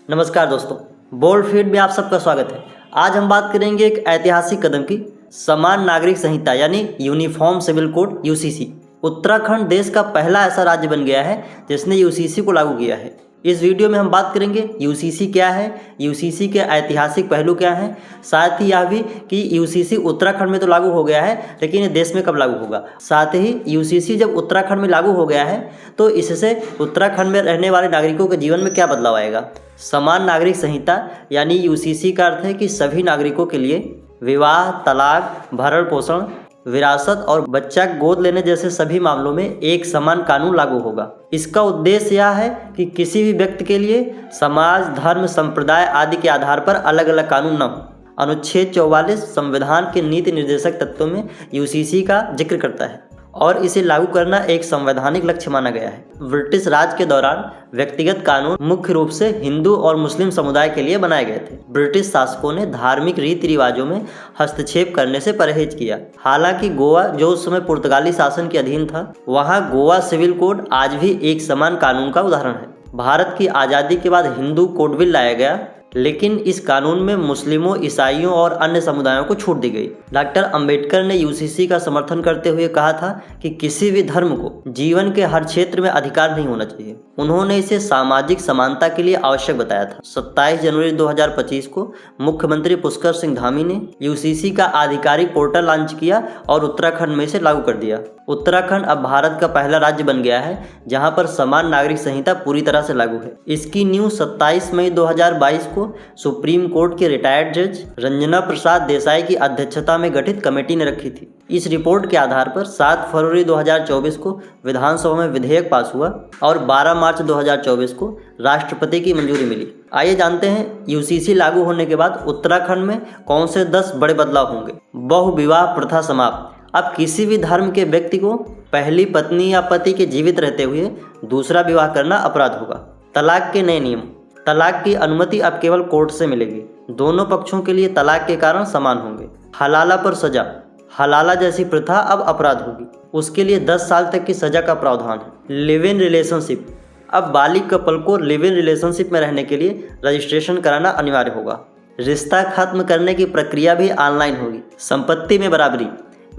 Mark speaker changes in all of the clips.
Speaker 1: नमस्कार दोस्तों, bold feed में आप सबका स्वागत है। आज हम बात करेंगे एक ऐतिहासिक कदम की, समान नागरिक संहिता यानी uniform civil code UCC. Uttarakhand देश का पहला ऐसा राज्य बन गया है जिसने यूसीसी को लागू किया है। इस वीडियो में हम बात करेंगे यूसीसी क्या है, यूसीसी के ऐतिहासिक पहलू क्या हैं, साथ ही यह भी कि यूसीसी उत्तराखंड में तो लागू हो गया है लेकिन ये देश में कब लागू होगा। साथ ही यूसीसी जब उत्तराखंड में लागू हो गया है तो इससे उत्तराखंड में रहने वाले नागरिकों के जीवन में क्या बदलाव आएगा। समान नागरिक संहिता यानी यूसीसी का अर्थ है कि सभी नागरिकों के लिए विवाह, तलाक, भरण पोषण, विरासत और बच्चा गोद लेने जैसे सभी मामलों में एक समान कानून लागू होगा। इसका उद्देश्य यह है कि किसी भी व्यक्ति के लिए समाज, धर्म, संप्रदाय आदि के आधार पर अलग अलग कानून न हो। अनुच्छेद 44 संविधान के नीति निर्देशक तत्वों में यूसीसी का जिक्र करता है और इसे लागू करना एक संवैधानिक लक्ष्य माना गया है। ब्रिटिश राज के दौरान व्यक्तिगत कानून मुख्य रूप से हिंदू और मुस्लिम समुदाय के लिए बनाए गए थे। ब्रिटिश शासकों ने धार्मिक रीति रिवाजों में हस्तक्षेप करने से परहेज किया। हालांकि गोवा, जो उस समय पुर्तगाली शासन के अधीन था, वहां गोवा सिविल कोड आज भी एक समान कानून का उदाहरण है। भारत की आज़ादी के बाद हिंदू कोड बिल लाया गया, लेकिन इस कानून में मुस्लिमों, ईसाइयों और अन्य समुदायों को छूट दी गई। डॉक्टर अंबेडकर ने यूसीसी का समर्थन करते हुए कहा था कि किसी भी धर्म को जीवन के हर क्षेत्र में अधिकार नहीं होना चाहिए। उन्होंने इसे सामाजिक समानता के लिए आवश्यक बताया था। 27 जनवरी 2025 को मुख्यमंत्री पुष्कर सिंह धामी ने यूसीसी का आधिकारिक पोर्टल लॉन्च किया और उत्तराखंड में इसे लागू कर दिया। उत्तराखंड अब भारत का पहला राज्य बन गया है जहां पर समान नागरिक संहिता पूरी तरह से लागू है। इसकी नींव 27 मई 2022 को सुप्रीम कोर्ट के रिटायर्ड जज रंजना प्रसाद देसाई की अध्यक्षता में गठित कमेटी ने रखी थी। इस रिपोर्ट के आधार पर 7 फरवरी 2024 को विधानसभा में विधेयक पास हुआ और 12 मार्च 2024 को राष्ट्रपति की मंजूरी मिली। आइए जानते हैं यूसीसी लागू होने के बाद उत्तराखंड में कौन से 10 बड़े बदलाव होंगे। बहुविवाह प्रथा समाप्त। अब किसी भी धर्म के व्यक्ति को पहली पत्नी या पति के जीवित रहते हुए दूसरा विवाह करना अपराध होगा। तलाक के नए नियम। तलाक की अनुमति अब केवल कोर्ट से मिलेगी। दोनों पक्षों के लिए तलाक के कारण समान होंगे। हलाला पर सजा। हलाला जैसी प्रथा अब अपराध होगी, उसके लिए 10 साल तक की सजा का प्रावधान है। Live in relationship. अब बालिग कपल को लिव इन रिलेशनशिप में रहने के लिए रजिस्ट्रेशन कराना अनिवार्य होगा। रिश्ता खत्म करने की प्रक्रिया भी ऑनलाइन होगी। संपत्ति में बराबरी।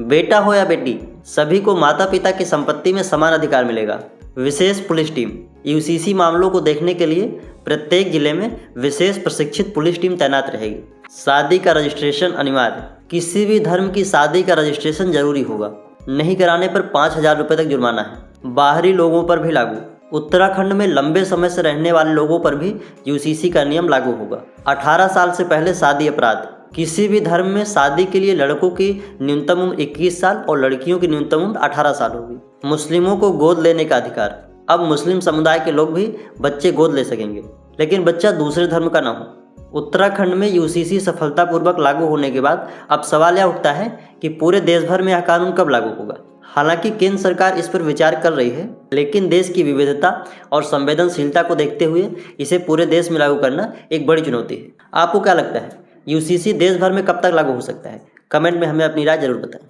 Speaker 1: बेटा हो या बेटी, सभी को माता पिता की संपत्ति में समान अधिकार मिलेगा। विशेष पुलिस टीम। यूसीसी मामलों को देखने के लिए प्रत्येक जिले में विशेष प्रशिक्षित पुलिस टीम तैनात रहेगी। शादी का रजिस्ट्रेशन अनिवार्य। किसी भी धर्म की शादी का रजिस्ट्रेशन जरूरी होगा, नहीं कराने पर 5,000 रुपये तक जुर्माना है। बाहरी लोगों पर भी लागू। उत्तराखंड में लंबे समय से रहने वाले लोगों पर भी यूसीसी का नियम लागू होगा। 18 साल से पहले शादी अपराध। किसी भी धर्म में शादी के लिए लड़कों की न्यूनतम उम्र 21 साल और लड़कियों की न्यूनतम उम्र 18 साल होगी। मुस्लिमों को गोद लेने का अधिकार। अब मुस्लिम समुदाय के लोग भी बच्चे गोद ले सकेंगे, लेकिन बच्चा दूसरे धर्म का ना हो। उत्तराखंड में यूसीसी सफलतापूर्वक लागू होने के बाद अब सवाल यह उठता है कि पूरे देश भर में यह कानून कब लागू होगा। हालांकि केंद्र सरकार इस पर विचार कर रही है, लेकिन देश की विविधता और संवेदनशीलता को देखते हुए इसे पूरे देश में लागू करना एक बड़ी चुनौती है। आपको क्या लगता है, यूसीसी देश भर में कब तक लागू हो सकता है? कमेंट में हमें अपनी राय जरूर बताएं।